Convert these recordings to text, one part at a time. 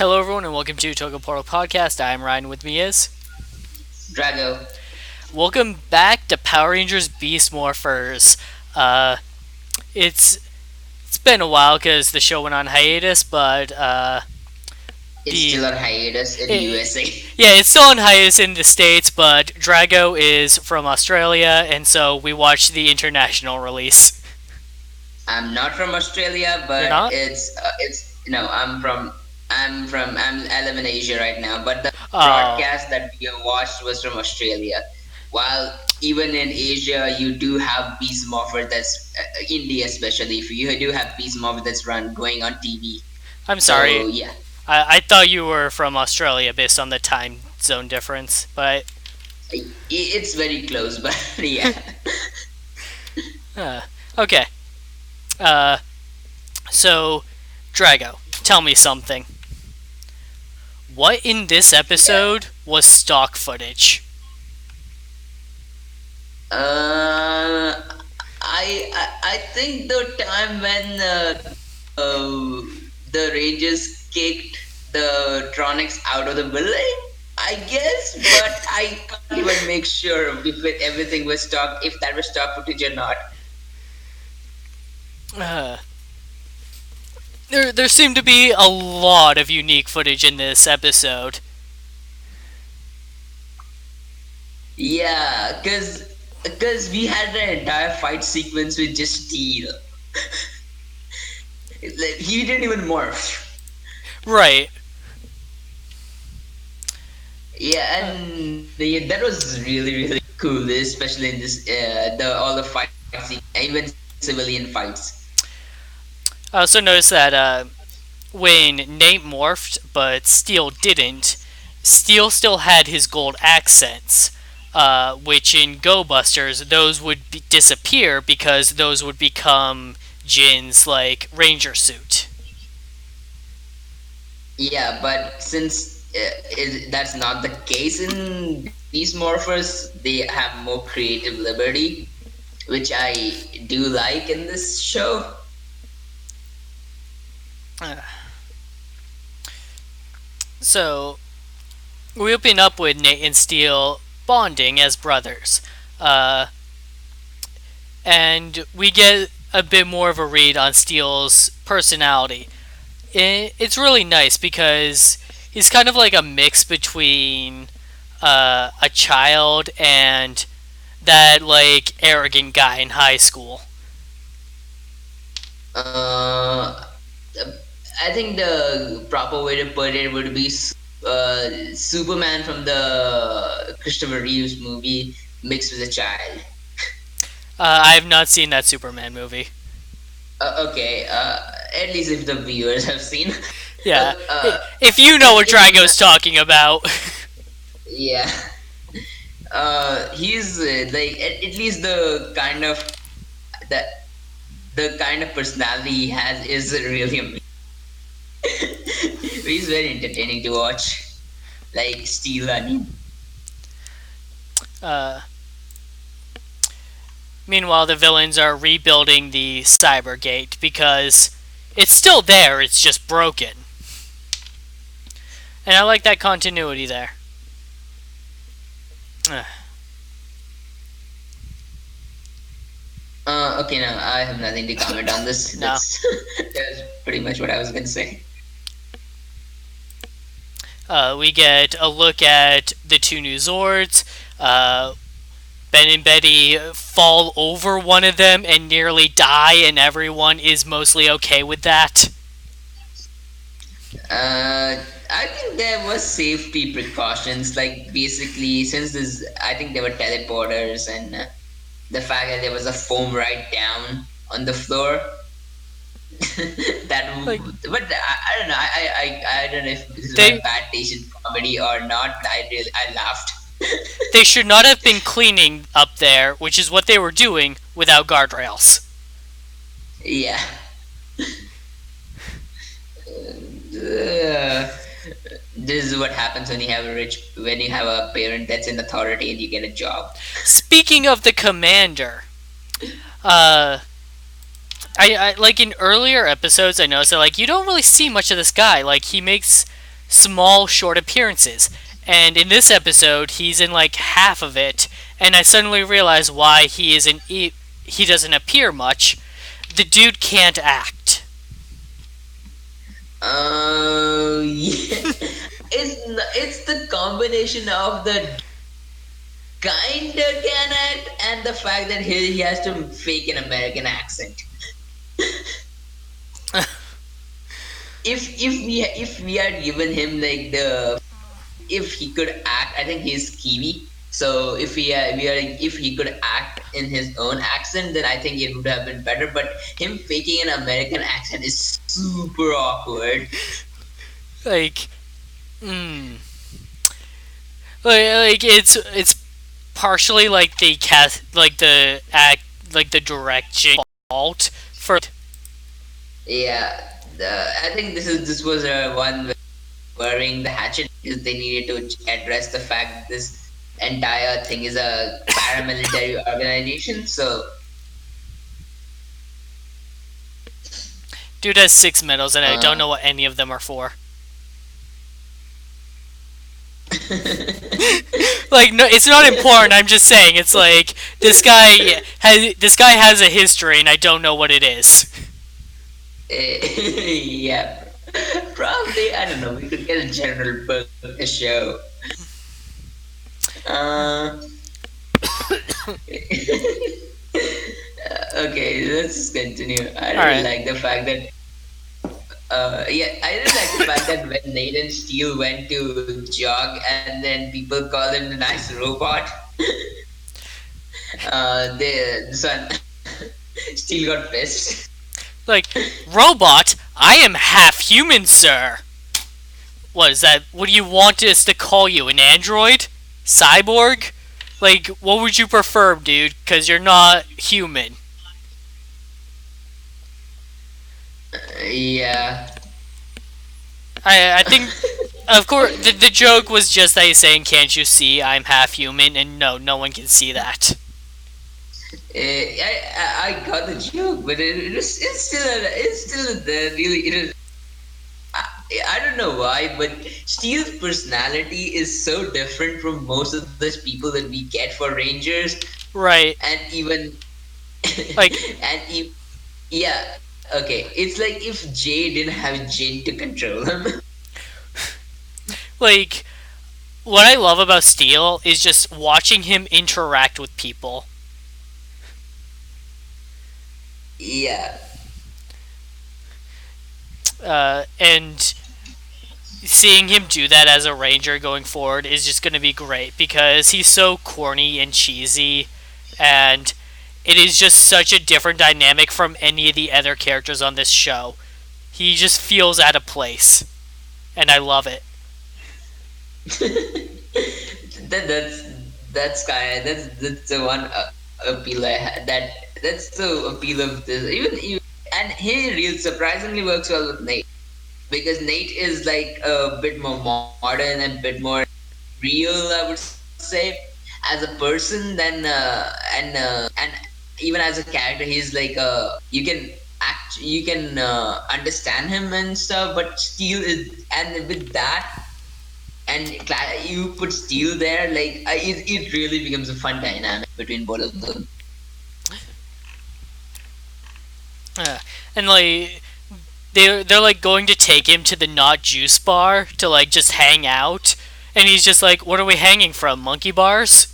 Hello, everyone, and welcome to Toku Portal Podcast. I'm Ryan. With me is Drago. welcome back to Power Rangers Beast Morphers. Uh, it's it's been a while because the show went on hiatus, but It's the still on hiatus in it, USA. yeah, it's still on hiatus in the states. But Drago is from Australia, and so we watched the international release. I'm not from Australia, You're but not? it's no. I live in Asia right now. But the Oh, broadcast that we watched was from Australia. While even in Asia, you do have Beast Morpher. That's India, especially. If you do have Beast Morpher that's run going on TV. I'm sorry. So yeah, I thought you were from Australia based on the time zone difference, but it's very close. But yeah. uh, okay. Uh, So, Drago, tell me something. What in this Yeah. episode was stock footage? Uh, I think the time when the Rangers kicked the Tronics out of the building, I guess, but I can't even make sure if everything was stock, if that was stock footage or not. Uh, there seemed to be a lot of unique footage in this episode. Yeah, because we had an entire fight sequence with just steel. Like, he didn't even morph. Right. Yeah, Uh, and that was really cool, especially in this the all the fights, even civilian fights. I also noticed that when Nate morphed, but Steel didn't, Steel still had his gold accents, which in Go Busters, those would disappear because those would become Jin's, like, ranger suit. Yeah, but since that's not the case in these morphers, they have more creative liberty, which I do like in this show. Uh, so, we open up with Nate and Steel bonding as brothers. Uh, and we get a bit more of a read on Steel's personality. It's really nice because he's kind of like a mix between a child and that like arrogant guy in high school. Uh, I think the proper way to put it would be Superman from the Christopher Reeves movie mixed with a child. I have not seen that Superman movie. Okay, at least if the viewers have seen. Yeah, if you know what In Drago's talking about. yeah, he's like at least the the kind of personality he has is really amazing. He's very entertaining to watch. Like Steel, I mean. uh, Meanwhile, the villains are rebuilding the Cybergate because it's still there, it's just broken. And I like that continuity there. Okay, no, I have nothing to comment on this. No. That's pretty much what I was gonna say. We get a look at the two new Zords. Ben and Betty fall over one of them and nearly die, and everyone is mostly okay with that. I think there was safety precautions. Like basically, since this, I think there were teleporters and the fact that there was a foam right down on the floor. Like I don't know. I don't know if this is my they bad taste in comedy or not. But I laughed. they should not have been cleaning up there, which is what they were doing without guardrails. Yeah. Uh, this is what happens when when you have a parent that's in authority and you get a job. Speaking of the commander, uh, I like in earlier episodes, I noticed that like you don't really see much of this guy. Like he makes small, short appearances. And in this episode, he's in like half of it, and I suddenly realize why he doesn't appear much. The dude can't act. Yeah. It's the combination of the kinda can act and the fact that he has to fake an American accent. If we had given him like the if he could act, I think he's Kiwi. So if he could act in his own accent, then I think it would have been better. But him faking an American accent is super awkward. Like, mm, like it's partially like the cast, like the act, like the direction fault for. Yeah, I think this was one wearing the hatchet because they needed to address the fact that this entire thing is a paramilitary organization. So Dude has 6 medals, and I don't uh, know what any of them are for. Like, no, it's not important. I'm just saying, it's like this guy has a history, and I don't know what it is. yeah, probably I don't know. We could get a general book a show. Uh, okay, let's just continue. I All really right, like the fact that yeah, I really like the fact that when Nate and Steel went to jog, and then people call him the nice robot. The son Steel got pissed. like robot. I am half human, sir. What is that? What do you want us to call you? An android? Cyborg? Like, what would you prefer, dude? Because you're not human. Yeah. I think, of course, the joke was just that he's saying, "Can't you see I'm half human?" And no, no one can see that. I got the joke, but it's still the really it is. I don't know why, but Steel's personality is so different from most of the people that we get for Rangers, Right. and even Like, and yeah, okay. It's like if Jay didn't have Jin to control him. like, what I love about Steel is just watching him interact with people. Yeah. And seeing him do that as a Ranger going forward is just going to be great because he's so corny and cheesy, and it is just such a different dynamic from any of the other characters on this show. He just feels out of place, and I love it. That's that's the one appeal I had. That's the appeal of this. Even and he really surprisingly works well with Nate because Nate is like a bit more modern and a bit more real. I would say as a person than and even as a character, he's like you can understand him and stuff. But Steel is and with that and you put Steel there, like it really becomes a fun dynamic between both of them. Uh, and like they're like going to take him to the not juice bar to like just hang out, and he's just like, "What are we hanging from? Monkey bars?"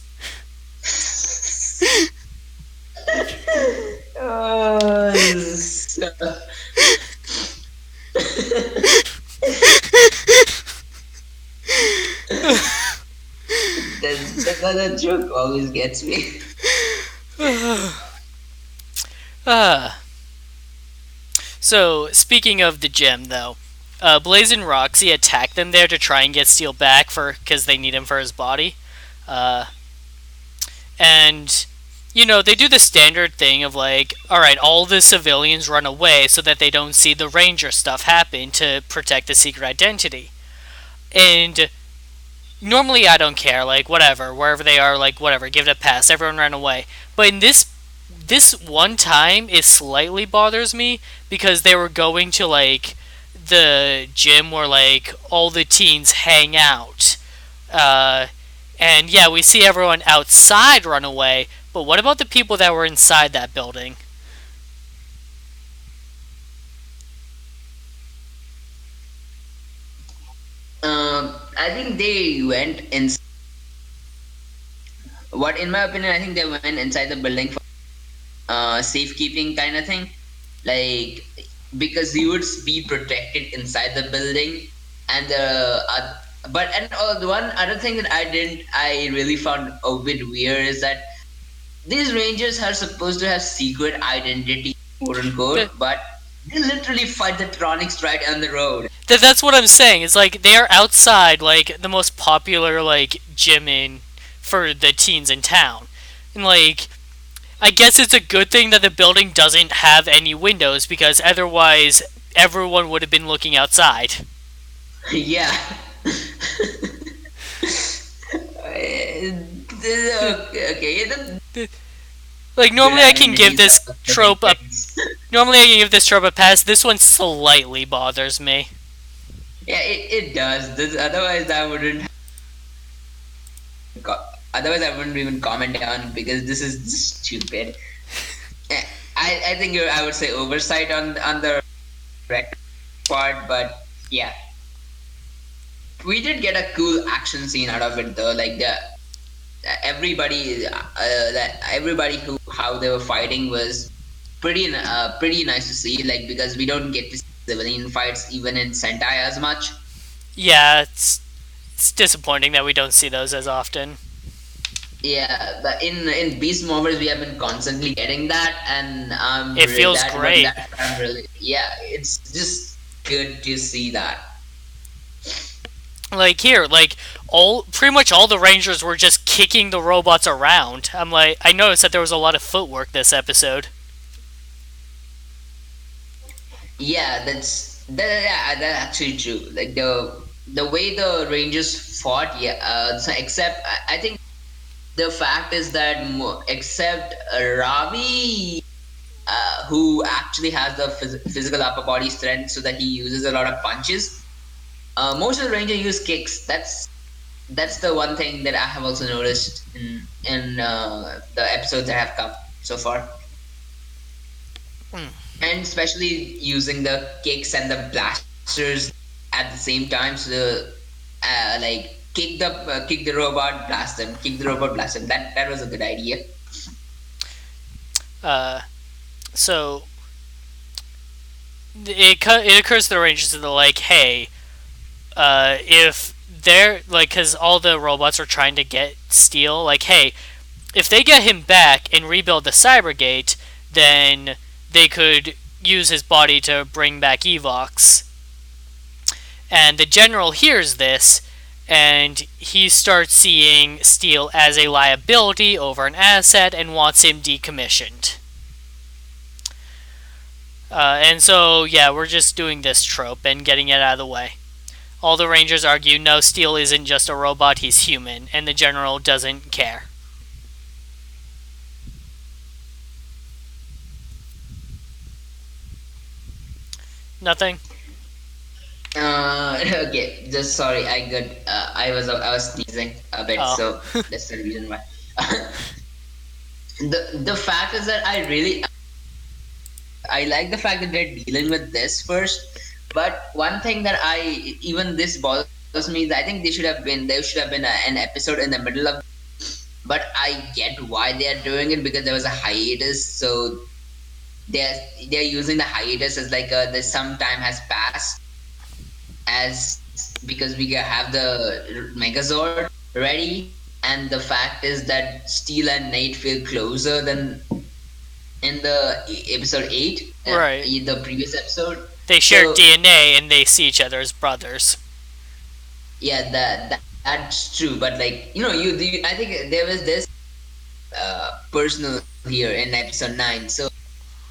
Oh, that joke always gets me. uh, so speaking of the gem, though, Blaze and Roxy attack them there to try and get Steel back for because they need him for his body. Uh, and they do the standard thing of like, all right, all the civilians run away so that they don't see the Ranger stuff happen to protect the secret identity. And normally I don't care, like whatever, wherever they are, like whatever, give it a pass. Everyone ran away. But in this one time, it slightly bothers me because they were going to like the gym where like all the teens hang out. Uh, and yeah, we see everyone outside run away, but what about the people that were inside that building? I think they went in. What, in my opinion, I think they went inside the building for safekeeping kind of thing, like because you would be protected inside the building, and but and the one other thing that I really found a bit weird is that these rangers are supposed to have secret identity, quote But unquote, but they literally fight the Tronics right on the road. that's what I'm saying. It's like they are outside, like the most popular like gym in for the teens in town, and like I guess it's a good thing that the building doesn't have any windows because otherwise everyone would have been looking outside. Yeah. Okay, Like good normally I can give amenities this of living trope a things. normally I can give this trope a pass. This one slightly bothers me. Yeah, it does. Otherwise, I wouldn't. Otherwise, I wouldn't even comment on because this is stupid. Eh, I think I would say oversight on the correct part, but yeah, we did get a cool action scene out of it though. Like the everybody who how they were fighting was pretty nice to see. Like because we don't get to see civilian fights even in Sentai as much. Yeah, it's disappointing that we don't see those as often. Yeah, but in Beast Morphers we have been constantly getting that, and It feels great. that's what I'm really, yeah. It's just good to see that. Like here, like all pretty much all the rangers were just kicking the robots around. I'm like I noticed that there was a lot of footwork this episode. Yeah, that's actually true. Like the way the Rangers fought, yeah. So except I think the fact is that except Ravi, who actually has the physical upper body strength, so that he uses a lot of punches. Most of the Ranger use kicks. That's the one thing that I have also noticed in the episodes that have come so far, Hmm. and especially using the kicks and the blasters at the same time. So like kick the robot, blast them, kick the robot, blast them. That was a good idea. Uh, so it occurs to the rangers that they're like, hey, if they're like, because all the robots are trying to get Steel, like, hey, if they get him back and rebuild the Cybergate, then they could use his body to bring back Evox. And the general hears this, and he starts seeing Steel as a liability over an asset and wants him decommissioned. And so, yeah, we're just doing this trope and getting it out of the way. All the Rangers argue no, Steel isn't just a robot, he's human, and the general doesn't care. Nothing? Okay, just sorry. I was sneezing a bit, Oh. so that's the reason why. The fact is that I like the fact that they're dealing with this first. But one thing that even this bothers me is I think there should have been an episode in the middle of. But I get why they are doing it because there was a hiatus, so they're they're using the hiatus as like the some time has passed as because we have the Megazord ready, and the fact is that Steel and Nate feel closer than in the episode 8, Right. the previous episode. They share So DNA and they see each other as brothers. yeah, that's true. But like I think there was this personal here in episode 9. So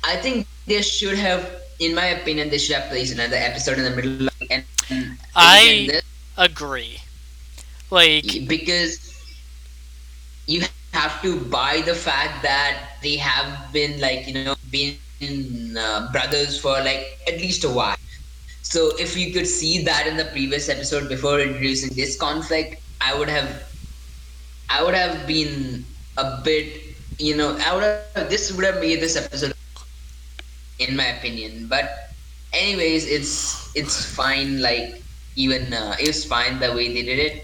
I think they should have, in my opinion, they should have placed another episode in the middle and taken I this agree. Like, because you have to buy the fact that they have been like been brothers for like at least a while. So if you could see that in the previous episode before introducing this conflict, I would have been a bit, I would have this would have made this episode, in my opinion. But anyways, it's fine. Like, even it was fine the way they did it.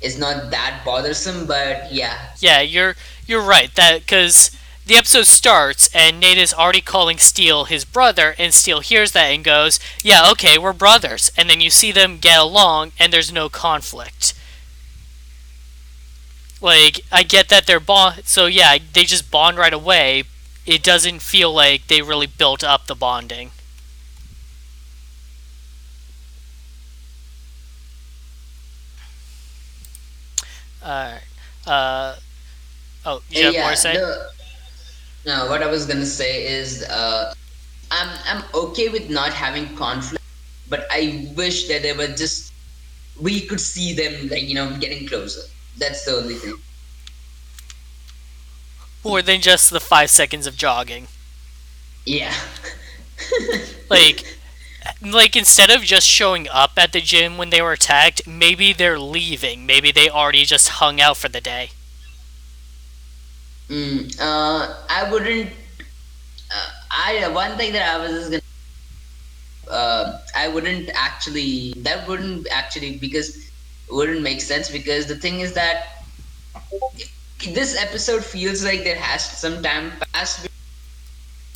It's not that bothersome, but yeah. Yeah, you're right that because the episode starts and Nate is already calling Steel his brother, and Steel hears that and goes, "Yeah, okay, we're brothers." And then you see them get along, and there's no conflict. Like, I get that they're bond, so yeah, they just bond right away. It doesn't feel like they really built up the bonding. Alright. Uh, oh, you have more to Yeah, say? the no, what I was gonna say is, I'm okay with not having conflict, but I wish that they were just we could see them, like, getting closer. That's the only thing. More than just the 5 seconds of jogging. Yeah. Like, instead of just showing up at the gym when they were attacked, maybe they're leaving. Maybe they already just hung out for the day. I wouldn't. I One thing that I was just gonna. I wouldn't actually. That wouldn't actually, because it wouldn't make sense, because the thing is that this episode feels like there has some time passed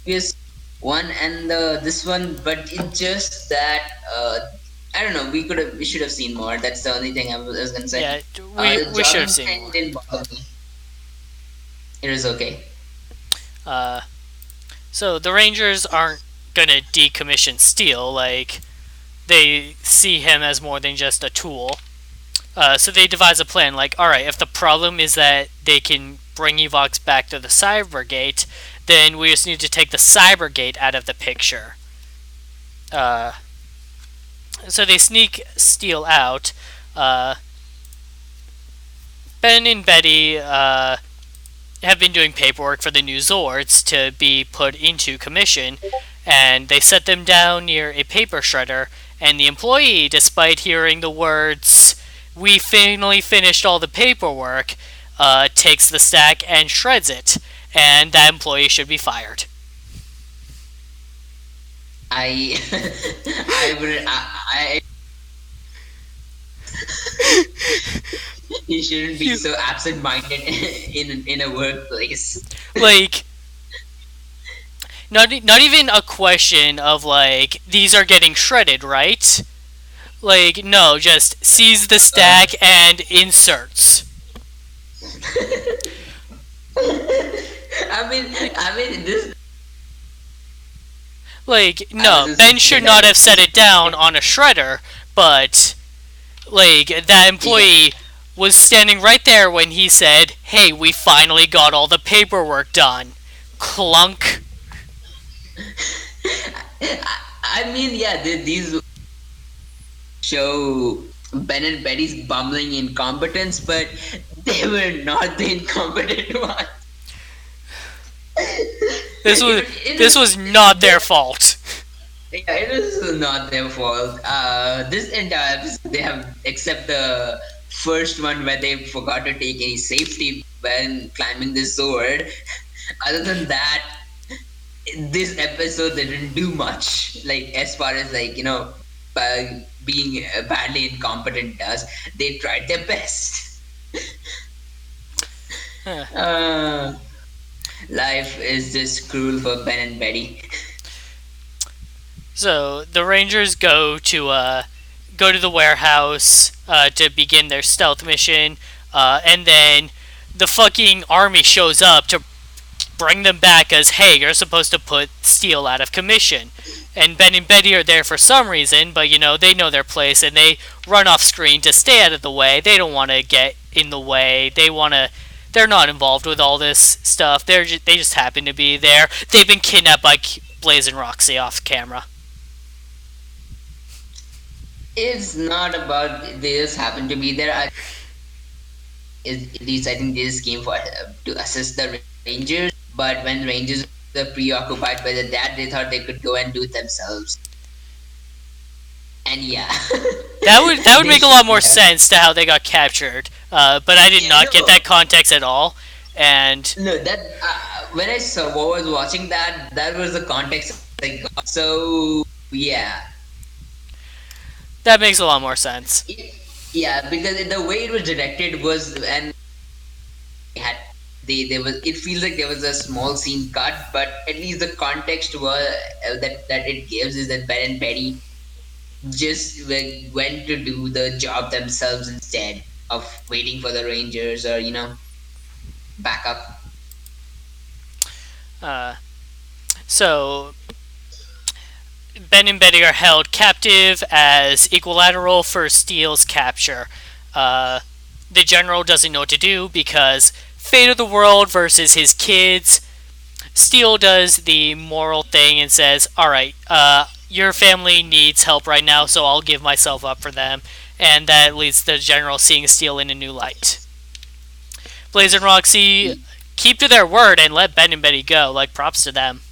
previous one and this one, but it's just that I don't know. We should have seen more. That's the only thing I was gonna say. Yeah, we The we should have jogging seen thing more. didn't bother me. It was okay. Uh, so the Rangers aren't gonna decommission Steel. Like, they see him as more than just a tool. So they devise a plan. Like, all right, if the problem is that they can bring Evox back to the Cybergate, then we just need to take the Cybergate out of the picture. Uh, so they sneak Steel out. Uh, Ben and Betty have been doing paperwork for the new Zords to be put into commission, and they set them down near a paper shredder. And the employee, despite hearing the words, "We finally finished all the paperwork," takes the stack and shreds it. And that employee should be fired. I I would you shouldn't be You, so absent-minded in a workplace. like, not even a question of like these are getting shredded, right? Like, no, just sees the Uh, stack and inserts. I mean, this. Like, I was no, just Ben should thinking not that. have set it down on a shredder, but, like, that Yeah. employee was standing right there when he said, "Hey, we finally got all the paperwork done." Clunk. I mean, yeah, these show Ben and Betty's bumbling incompetence, but they were not the incompetent one. This was It this was was not their fault. Yeah, it is not their fault. This entire episode, they have, except the first one where they forgot to take any safety when climbing the sword. Other than that, this episode they didn't do much. Like, as far as, like, being badly incompetent does, they tried their best. Huh. Uh, Life is just cruel for Ben and Betty. So the Rangers go to the warehouse to begin their stealth mission, and then the fucking army shows up to bring them back as, "Hey, you're supposed to put Steel out of commission." And Ben and Betty are there for some reason, but they know their place and they run off screen to stay out of the way. They don't want to get in the way. They're not involved with all this stuff. They just happen to be there. They've been kidnapped by Blaze and Roxy off camera. It's not about they just happen to be there. At least I think they just came for to assist the Rangers. But when Rangers were preoccupied by the dad, they thought they could go and do it themselves. And yeah, That would make a lot more yeah, sense to how they got captured. But I did yeah, not get that no, context at all, and no. That when I saw was watching that, that was the context I got. So yeah, that makes a lot more sense. it, yeah, because the way it was directed was, and had they there was, it feels like there was a small scene cut, but at least the context was that it gives is that Ben and Betty just went to do the job themselves instead of waiting for the Rangers or backup. Uh, so Ben and Betty are held captive as equilateral for Steele's capture. Uh, the general doesn't know what to do because fate of the world versus his kids. Steele does the moral thing and says, "All right, your family needs help right now, so I'll give myself up for them," and that leads the general seeing Steele in a new light. Blaze and Roxy keep to their word and let Ben and Betty go. Like props to them.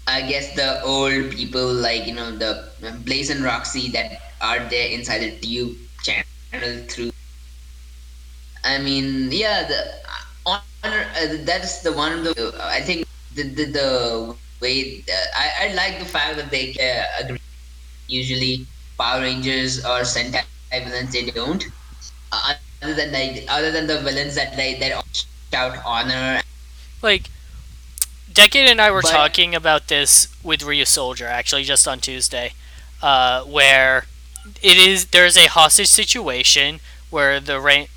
I guess the old people, like the Blaze and Roxy, that are there inside the tube channel through. I mean, yeah, the honor. That's the one of the. I think the way I like the fact that they agree. Usually, Power Rangers or Sentai villains, they don't. Other than the villains that shout honor, Like Decade and I were but talking about this with Ryu Soldier actually just on Tuesday, where there's a hostage situation where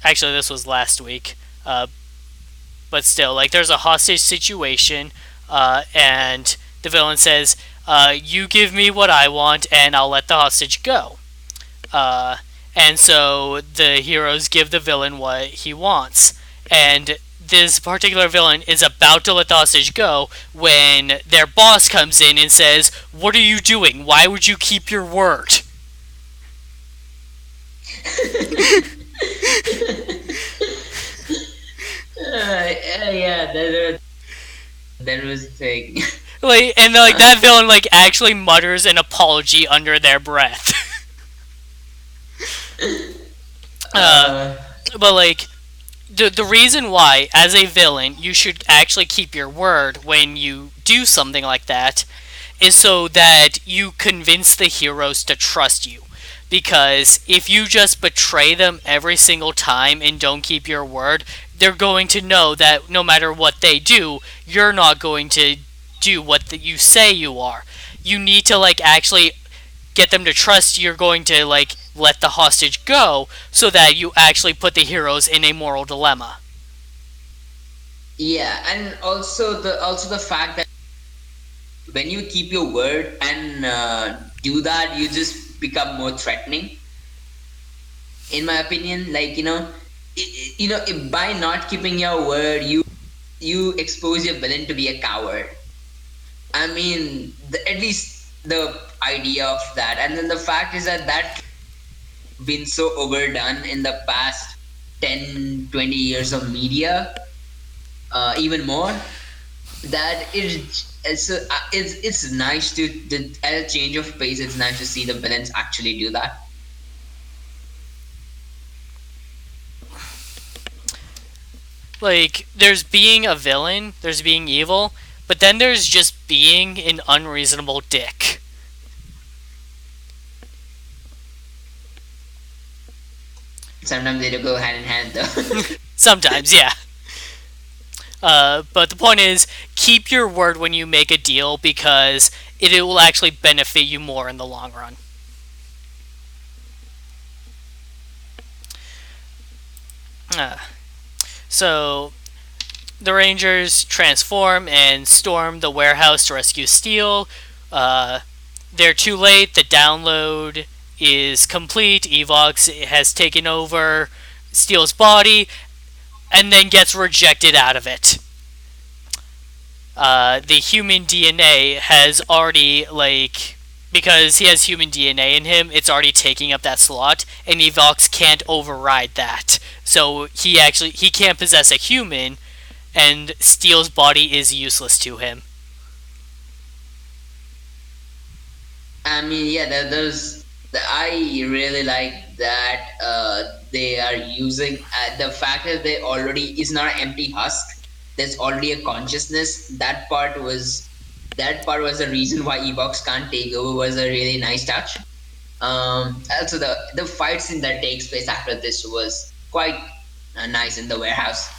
actually this was last week, but still like there's a hostage situation, and the villain says, "You give me what I want, and I'll let the hostage go." Uh, and so the heroes give the villain what he wants, and this particular villain is about to let the hostage go when their boss comes in and says, "What are you doing? Why would you keep your word?" yeah, that was the thing. Like that villain like actually mutters an apology under their breath. uh, uh, but like the reason why, as a villain, you should actually keep your word when you do something like that is so that you convince the heroes to trust you. Because if you just betray them every single time and don't keep your word, they're going to know that no matter what they do, you're not going to do what you say you are. You need to like actually get them to trust you're going to like let the hostage go so that you actually put the heroes in a moral dilemma. yeah, and also the fact that when you keep your word and do that, you just become more threatening. In my opinion, like by not keeping your word, you expose your villain to be a coward. I mean, at least the idea of that, and then the fact is that been so overdone in the past 10, 20 years of media, even more, that it's nice at a change of pace, it's nice to see the villains actually do that. Like, there's being a villain, there's being evil, but then there's just being an unreasonable dick. Sometimes they do go hand in hand though. Sometimes, yeah. But the point is, keep your word when you make a deal because it will actually benefit you more in the long run. Uh, so, the Rangers transform and storm the warehouse to rescue Steel. Uh, they're too late. The download is complete. Evox has taken over Steel's body and then gets rejected out of it. The human DNA has already, like, because he has human DNA in him, it's already taking up that slot, and Evox can't override that. So he can't possess a human, and Steel's body is useless to him. I mean, yeah, I really like that they are using the fact that they already is not an empty husk. There's already a consciousness. That part was the reason why Evox can't take over. Was a really nice touch. Also, the fight scene that takes place after this was quite nice in the warehouse.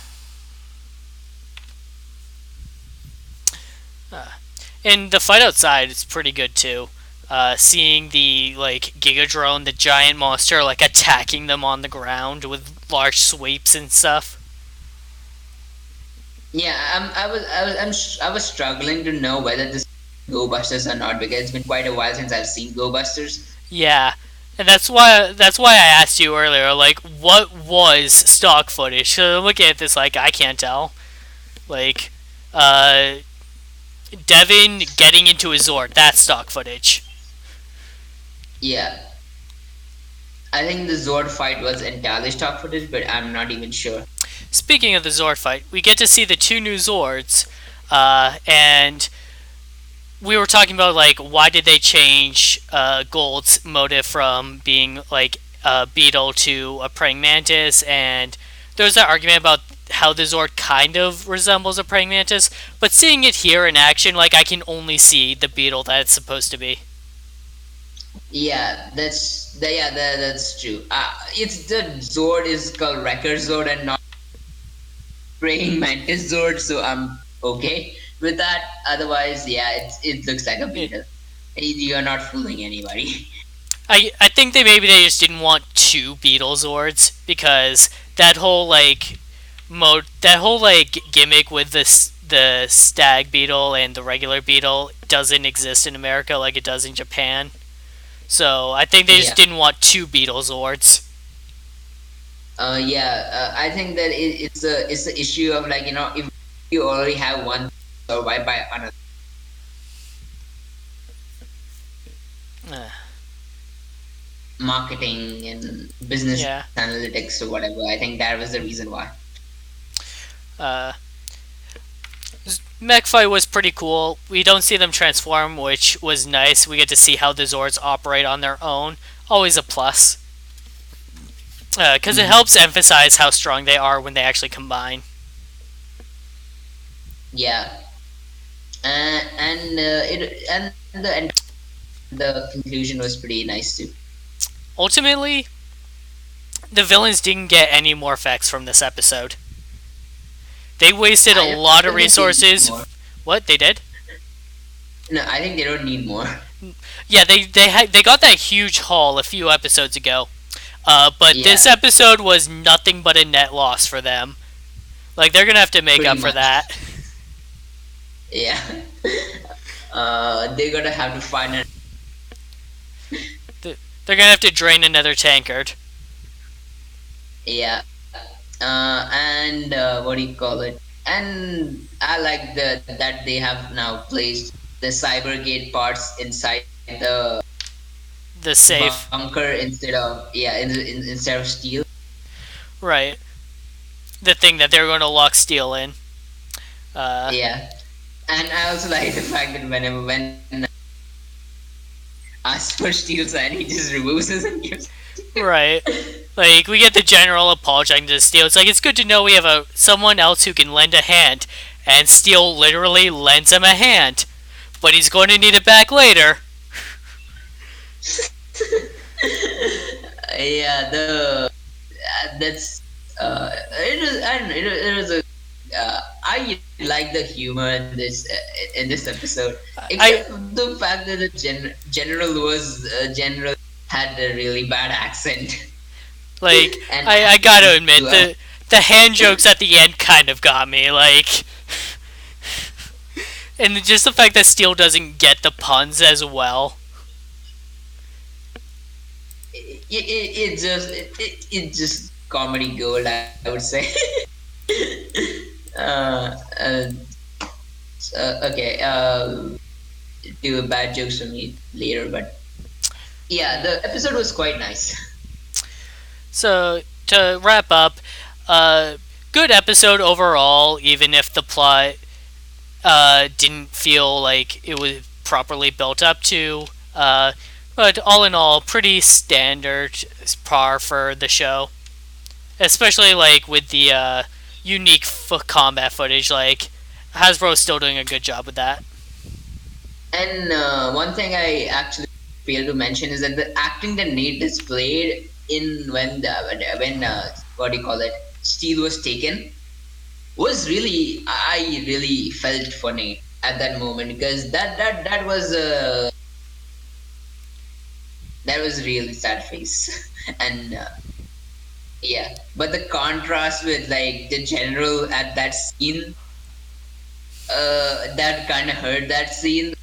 And the fight outside is pretty good too. Seeing the like Gigadrone, the giant monster, like attacking them on the ground with large sweeps and stuff. Yeah, I was struggling to know whether this Go Busters or not because it's been quite a while since I've seen Go Busters. Yeah, and that's why I asked you earlier, like, what was stock footage? So I'm looking at this, like, I can't tell. Like, uh, Devin getting into his Zord, that's stock footage. Yeah, I think the Zord fight was entirely stock footage, but I'm not even sure. Speaking of the Zord fight, we get to see the two new Zords, and we were talking about like why did they change Gold's motive from being like a beetle to a praying mantis, and there's that argument about how the Zord kind of resembles a praying mantis, but seeing it here in action, like I can only see the beetle that it's supposed to be. That's true. It's the Zord is called Wrecker Zord and not Praying Mantis Zord, so I'm okay with that. Otherwise, yeah, it looks like a Yeah. beetle. You're not fooling anybody. I think they just didn't want two beetle Zords because that whole like gimmick with the stag beetle and the regular beetle doesn't exist in America like it does in Japan. So I think they just Yeah. didn't want two beetle Zords. I think that it's the issue of like if you already have one, or why buy another? Uh, Marketing and business yeah. analytics or whatever. I think that was the reason why. Uh, Mech fight was pretty cool. We don't see them transform, which was nice. We get to see how the Zords operate on their own. Always a plus. Because it Hmm. helps emphasize how strong they are when they actually combine. Yeah, and the conclusion was pretty nice too. Ultimately, the villains didn't get any more effects from this episode. They wasted a I lot of don't think they need resources. more. What they did? No, I think they don't need more. Yeah, they got that huge haul a few episodes ago. But this Yeah, episode was nothing but a net loss for them. Like they're gonna have to make pretty up for much. that. Yeah, they're gonna have to find a They're gonna have to drain another tankard. yeah. And what do you call it? And I like that they have now placed the Cybergate parts inside the The safe, bunker instead of steel. right? The thing that they're going to lock steel in. Uh, Yeah, and I also like the fact that whenever when asks for steel sign, he just removes it and gives. right. Like we get the general apologizing to Steel. It's like it's good to know we have a someone else who can lend a hand, and Steel literally lends him a hand, but he's going to need it back later. Yeah, the that's it is. I don't know. It was a. I like the humor in this episode, I except the fact that the general had a really bad accent, and I acted gotta as admit well. the hand jokes at the end kind of got me. Like, and just the fact that Steel doesn't get the puns as well. It just comedy gold, I would say. uh, uh, okay, do bad jokes for me later, but yeah, the episode was quite nice. So to wrap up, uh, good episode overall. Even if the plot didn't feel like it was properly built up to. Uh, but all in all, pretty standard par for the show, especially like with the unique combat footage. Like Hasbro's still doing a good job with that. And one thing I actually failed to mention is that the acting that Nate displayed in when what do you call it, Steel was taken, was really, I really felt for Nate at that moment, because that was really sad face. And yeah, but the contrast with like the general at that scene, that kind of hurt that scene.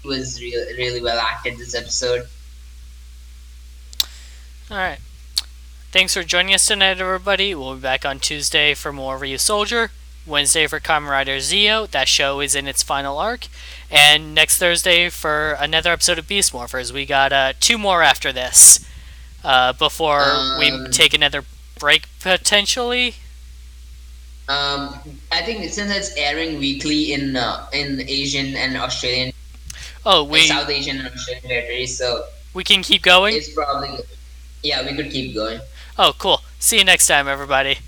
Was really well acted this episode. All right. Thanks for joining us tonight, everybody. We'll be back on Tuesday for more Ryu Soldier. Wednesday for Kamen Rider Zeo. That show is in its final arc. And next Thursday for another episode of Beast Morphers. We got two more after this before we Um, take another break potentially. I think since it's airing weekly in Asian and Australian, Oh, South Asian and Australian territories, so we can keep going. it's probably, yeah, we could keep going. Oh, cool. See you next time, everybody.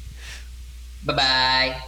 Bye bye.